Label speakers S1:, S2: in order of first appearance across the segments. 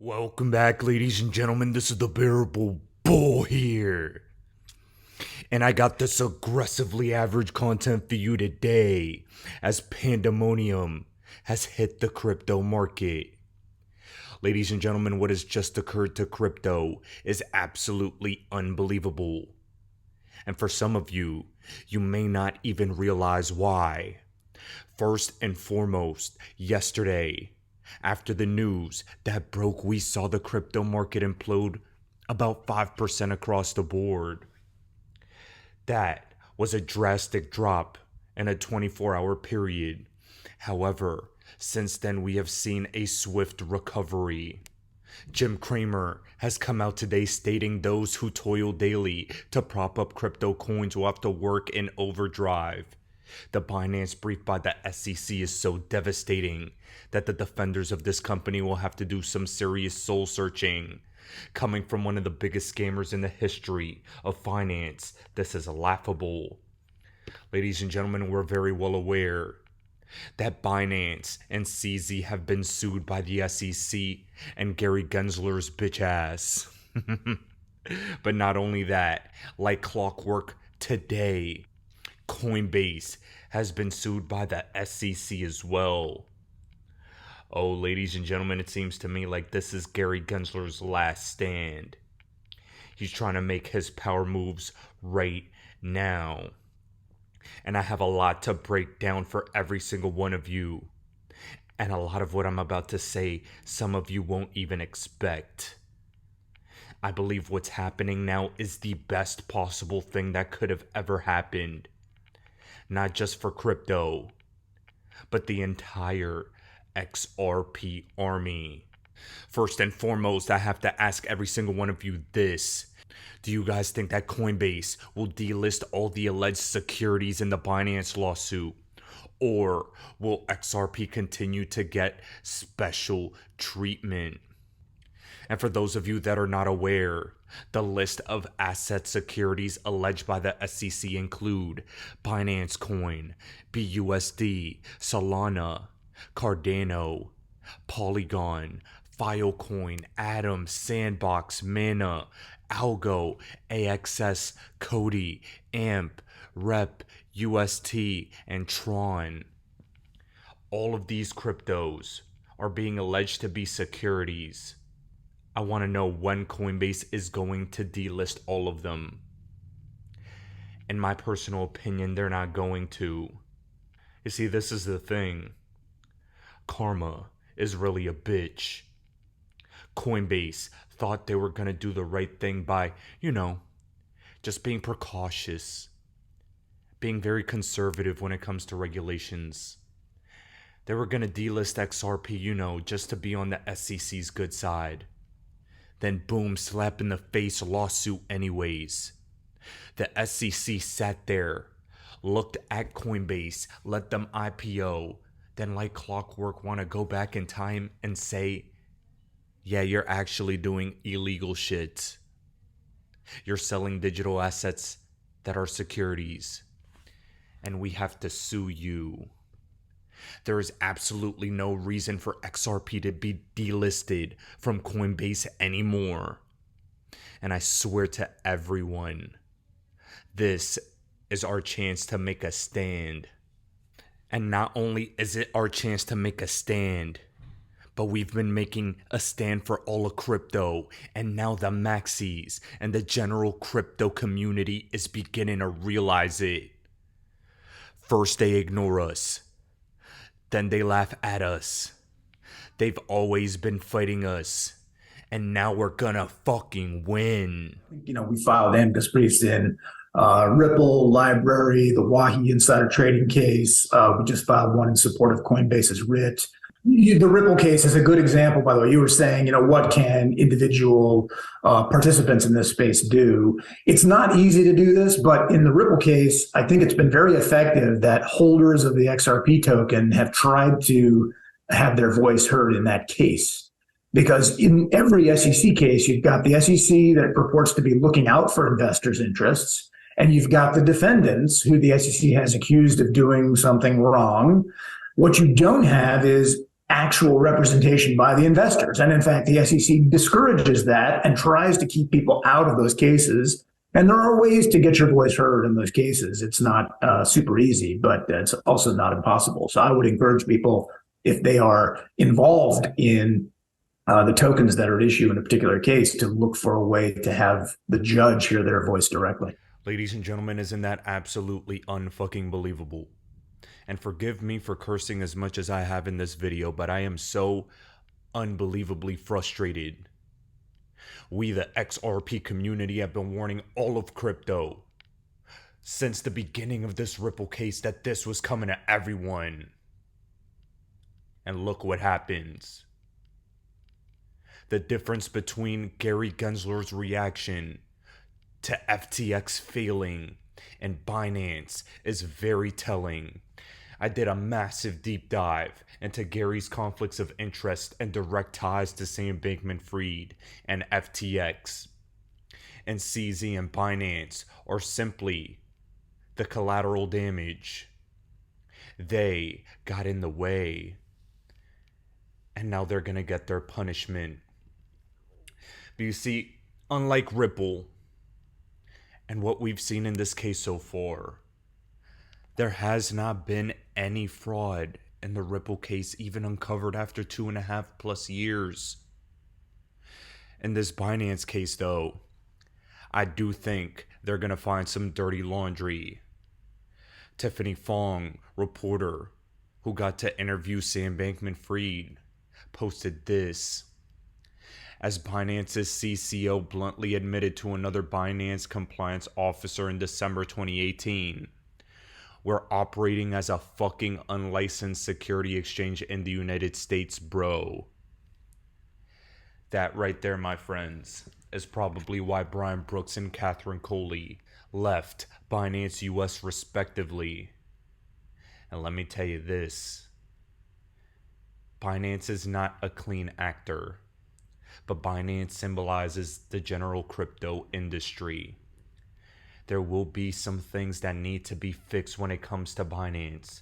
S1: Welcome back, ladies and gentlemen. This is the Bearable Bull here. And I got this aggressively average content for you today as pandemonium has hit the crypto market. Ladies and gentlemen, what has just occurred to crypto is absolutely unbelievable. And for some of you, you may not even realize why. First and foremost, yesterday, after the news that broke, we saw the crypto market implode about 5% across the board. That was a drastic drop in a 24-hour period. However, since then we have seen a swift recovery. Jim Cramer has come out today stating those who toil daily to prop up crypto coins will have to work in overdrive. The Binance brief by the SEC is so devastating that the defenders of this company will have to do some serious soul searching. Coming from one of the biggest scammers in the history of finance, this is laughable. Ladies and gentlemen, we're very well aware that Binance and CZ have been sued by the SEC and Gary Gensler's bitch ass. But not only that, like clockwork today, Coinbase has been sued by the SEC as well. Oh, ladies and gentlemen, it seems to me like this is Gary Gensler's last stand. He's trying to make his power moves right now. And I have a lot to break down for every single one of you. And a lot of what I'm about to say, some of you won't even expect. I believe what's happening now is the best possible thing that could have ever happened. Not just for crypto, but the entire XRP army. First and foremost, I have to ask every single one of you this. Do you guys think that Coinbase will delist all the alleged securities in the Binance lawsuit? Or will XRP continue to get special treatment? And for those of you that are not aware, the list of asset securities alleged by the SEC include Binance Coin, BUSD, Solana, Cardano, Polygon, Filecoin, Atom, Sandbox, Mana, Algo, AXS, Cody, AMP, Rep, UST, and Tron. All of these cryptos are being alleged to be securities. I want to know when Coinbase is going to delist all of them. In my personal opinion, they're not going to. You see, this is the thing. Karma is really a bitch. Coinbase thought they were going to do the right thing by, just being precautious, being very conservative when it comes to regulations. They were going to delist XRP, just to be on the SEC's good side. Then boom, slap in the face lawsuit anyways. The SEC sat there, looked at Coinbase, let them IPO, then like clockwork want to go back in time and say, yeah, you're actually doing illegal shit. You're selling digital assets that are securities, and we have to sue you. There is absolutely no reason for XRP to be delisted from Coinbase anymore. And I swear to everyone, this is our chance to make a stand. And not only is it our chance to make a stand, but we've been making a stand for all of crypto, and now the maxis and the general crypto community is beginning to realize it. First they ignore us. Then they laugh at us. They've always been fighting us. And now we're gonna fucking win.
S2: We filed amicus briefs in Ripple, Library, the Wahi insider trading case. We just filed one in support of Coinbase's writ. The Ripple case is a good example, by the way. You were saying, what can individual participants in this space do? It's not easy to do this, but in the Ripple case, I think it's been very effective that holders of the XRP token have tried to have their voice heard in that case. Because in every SEC case, you've got the SEC that purports to be looking out for investors' interests, and you've got the defendants who the SEC has accused of doing something wrong. What you don't have is actual representation by the investors. And in fact, the SEC discourages that and tries to keep people out of those cases. And there are ways to get your voice heard in those cases. It's not super easy, but it's also not impossible. So I would encourage people, if they are involved in the tokens that are at issue in a particular case, to look for a way to have the judge hear their voice directly.
S1: Ladies and gentlemen, isn't that absolutely unfucking believable? And forgive me for cursing as much as I have in this video, but I am so unbelievably frustrated. We, the XRP community, have been warning all of crypto since the beginning of this Ripple case that this was coming to everyone. And look what happens. The difference between Gary Gensler's reaction to FTX failing and Binance is very telling. I did a massive deep dive into Gary's conflicts of interest and direct ties to Sam Bankman-Fried and FTX. And CZ and Binance are simply the collateral damage. They got in the way. And now they're gonna get their punishment. But you see, unlike Ripple, and what we've seen in this case so far, there has not been any fraud in the Ripple case, even uncovered after 2.5+ years. In this Binance case, though, I do think they're going to find some dirty laundry. Tiffany Fong, reporter who got to interview Sam Bankman-Fried, posted this. As Binance's CCO bluntly admitted to another Binance compliance officer in December 2018, we're operating as a fucking unlicensed security exchange in the United States, bro. That right there, my friends, is probably why Brian Brooks and Catherine Coley left Binance US respectively. And let me tell you this. Binance is not a clean actor, but Binance symbolizes the general crypto industry. There will be some things that need to be fixed when it comes to Binance.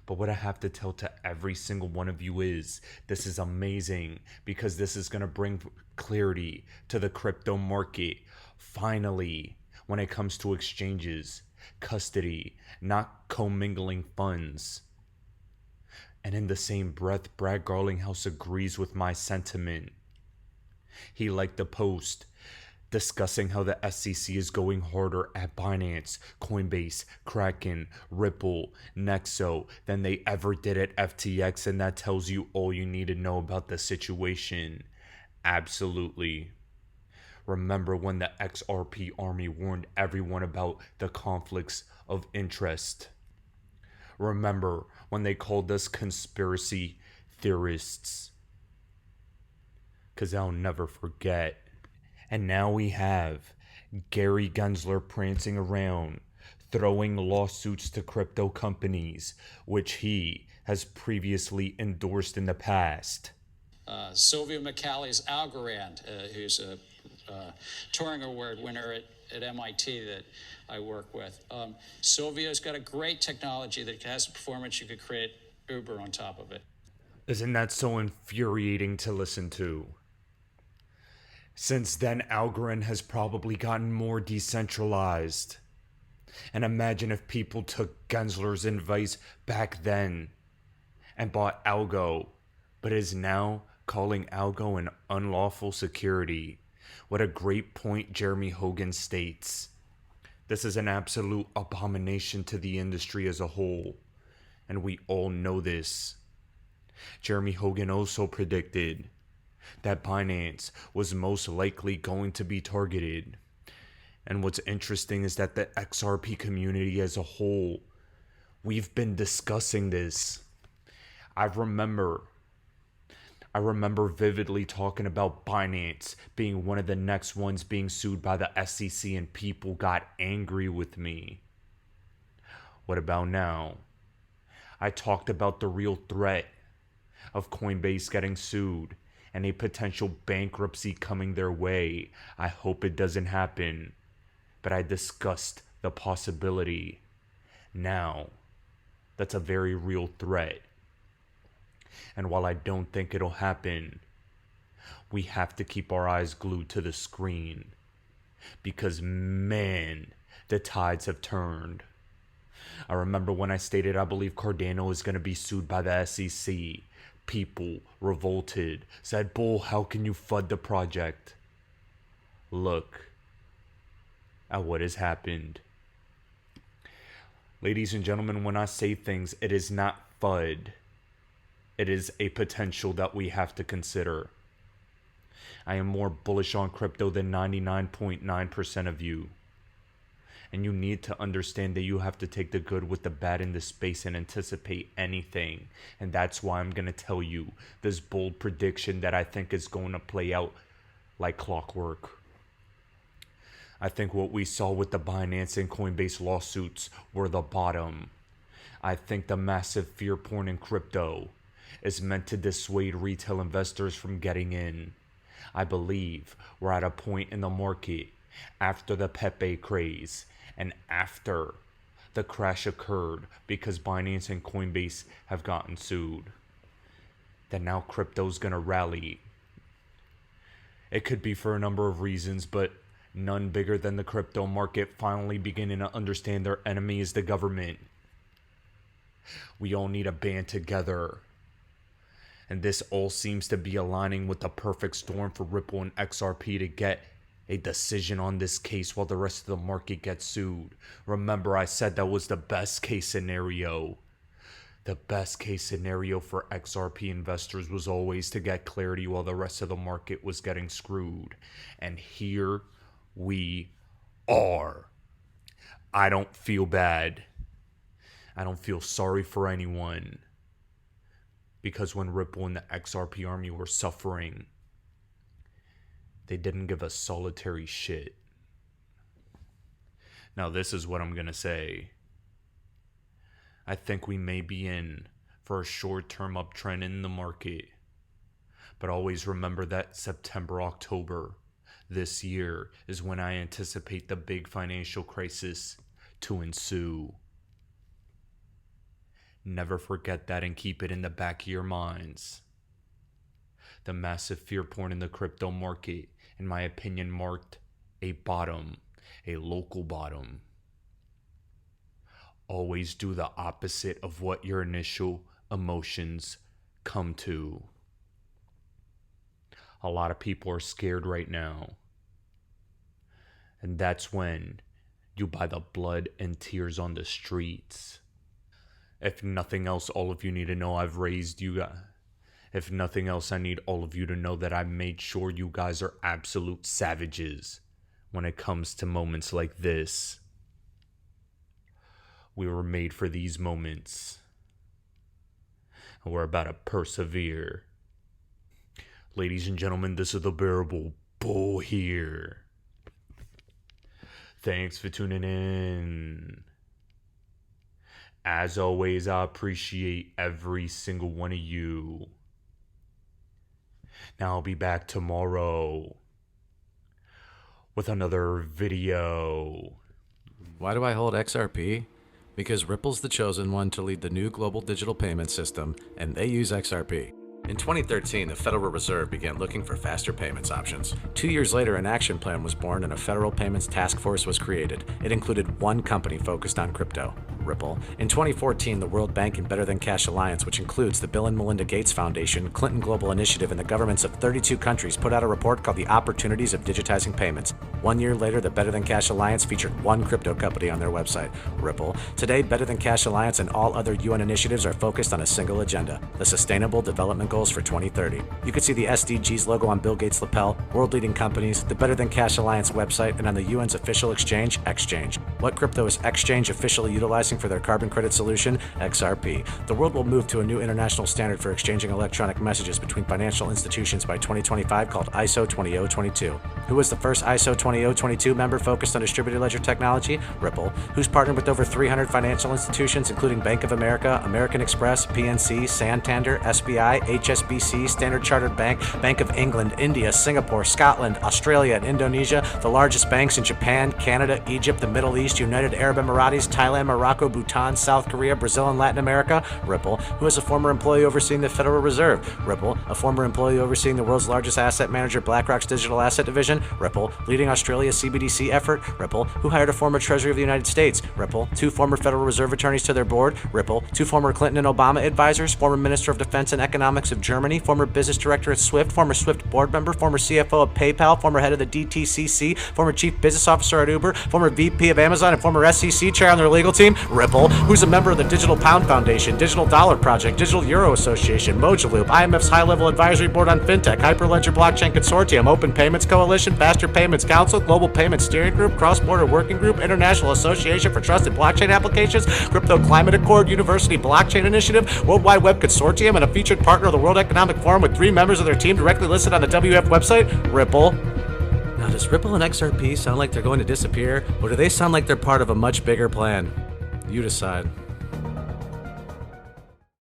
S1: But what I have to tell to every single one of you is, this is amazing because this is going to bring clarity to the crypto market. Finally, when it comes to exchanges, custody, not commingling funds. And in the same breath, Brad Garlinghouse agrees with my sentiment. He liked the post discussing how the SEC is going harder at Binance, Coinbase, Kraken, Ripple, Nexo than they ever did at FTX, and that tells you all you need to know about the situation. Absolutely. Remember when the XRP army warned everyone about the conflicts of interest. Remember when they called us conspiracy theorists. 'Cause I'll never forget. And now we have Gary Gensler prancing around, throwing lawsuits to crypto companies, which he has previously endorsed in the past.
S3: Sylvia McCally's Algorand, who's a Turing Award winner at MIT that I work with. Sylvia's got a great technology that has the performance. You could create Uber on top of it.
S1: Isn't that so infuriating to listen to? Since then, Algorand has probably gotten more decentralized. And imagine if people took Gensler's advice back then and bought Algo, but is now calling Algo an unlawful security. What a great point Jeremy Hogan states. This is an absolute abomination to the industry as a whole, and we all know this. Jeremy Hogan also predicted that Binance was most likely going to be targeted. And what's interesting is that the XRP community as a whole, we've been discussing this. I remember vividly talking about Binance being one of the next ones being sued by the SEC, and people got angry with me. What about now? I talked about the real threat of Coinbase getting sued and a potential bankruptcy coming their way. I hope it doesn't happen, but I discussed the possibility. Now, that's a very real threat. And while I don't think it'll happen, we have to keep our eyes glued to the screen. Because man, the tides have turned. I remember when I stated I believe Cardano is going to be sued by the SEC. People revolted, said, "Bull, how can you FUD the project?" Look at what has happened. Ladies and gentlemen, when I say things, it is not FUD. It is a potential that we have to consider. I am more bullish on crypto than 99.9% of you. And you need to understand that you have to take the good with the bad in this space and anticipate anything. And that's why I'm going to tell you this bold prediction that I think is going to play out like clockwork. I think what we saw with the Binance and Coinbase lawsuits were the bottom. I think the massive fear porn in crypto is meant to dissuade retail investors from getting in. I believe we're at a point in the market after the Pepe craze and after the crash occurred because Binance and Coinbase have gotten sued, that now crypto's gonna rally. It could be for a number of reasons, but none bigger than the crypto market finally beginning to understand their enemy is the government. We all need to band together. And this all seems to be aligning with the perfect storm for Ripple and XRP to get a decision on this case while the rest of the market gets sued. Remember, I said that was the best case scenario. The best case scenario for XRP investors was always to get clarity while the rest of the market was getting screwed. And here we are. I don't feel bad. I don't feel sorry for anyone. Because when Ripple and the XRP army were suffering, they didn't give a solitary shit. Now, this is what I'm going to say. I think we may be in for a short-term uptrend in the market. But always remember that September, October this year is when I anticipate the big financial crisis to ensue. Never forget that and keep it in the back of your minds. The massive fear porn in the crypto market, in my opinion, marked a bottom, a local bottom. Always do the opposite of what your initial emotions come to. A lot of people are scared right now. And that's when you buy the blood and tears on the streets. If nothing else, all of you need to know I've raised you guys. If nothing else, I need all of you to know that I made sure you guys are absolute savages when it comes to moments like this. We were made for these moments. And we're about to persevere. Ladies and gentlemen, this is the Bearable Bull here. Thanks for tuning in. As always, I appreciate every single one of you. Now I'll be back tomorrow with another video.
S4: Why do I hold XRP? Because Ripple's the chosen one to lead the new global digital payment system, and they use XRP. In 2013, the Federal Reserve began looking for faster payments options. 2 years later, an action plan was born and a federal payments task force was created. It included one company focused on crypto, Ripple. In 2014, the World Bank and Better Than Cash Alliance, which includes the Bill and Melinda Gates Foundation, Clinton Global Initiative, and the governments of 32 countries, put out a report called The Opportunities of Digitizing Payments. 1 year later, the Better Than Cash Alliance featured one crypto company on their website, Ripple. Today, Better Than Cash Alliance and all other UN initiatives are focused on a single agenda, the Sustainable Development Goals for 2030. You can see the SDGs logo on Bill Gates' lapel, world-leading companies, the Better Than Cash Alliance website, and on the UN's official exchange, Exchange. What crypto is Exchange officially utilizing for their carbon credit solution? XRP. The world will move to a new international standard for exchanging electronic messages between financial institutions by 2025 called ISO 20022. Who was the first ISO 20022 member focused on distributed ledger technology? Ripple. Who's partnered with over 300 financial institutions, including Bank of America, American Express, PNC, Santander, SBI, HSBC, Standard Chartered Bank, Bank of England, India, Singapore, Scotland, Australia, and Indonesia, the largest banks in Japan, Canada, Egypt, the Middle East, United Arab Emirates, Thailand, Morocco, Bhutan, South Korea, Brazil, and Latin America? Ripple. Who is a former employee overseeing the Federal Reserve? Ripple. A former employee overseeing the world's largest asset manager, BlackRock's digital asset division? Ripple. Leading Australia's CBDC effort? Ripple. Who hired a former Treasury of the United States? Ripple. 2 former Federal Reserve attorneys to their board? Ripple. 2 former Clinton and Obama advisors? Former Minister of Defense and Economics of Germany? Former business director at Swift? Former Swift board member? Former CFO of PayPal? Former head of the DTCC? Former chief business officer at Uber? Former VP of Amazon and former SEC chair on their legal team? Ripple. Who's a member of the Digital Pound Foundation, Digital Dollar Project, Digital Euro Association, Mojaloop, IMF's High-Level Advisory Board on FinTech, Hyperledger Blockchain Consortium, Open Payments Coalition, Faster Payments Council, Global Payments Steering Group, Cross-Border Working Group, International Association for Trusted Blockchain Applications, Crypto Climate Accord, University Blockchain Initiative, World Wide Web Consortium, and a featured partner of the World Economic Forum with 3 members of their team directly listed on the WF website? Ripple. Now, does Ripple and XRP sound like they're going to disappear, or do they sound like they're part of a much bigger plan? You decide.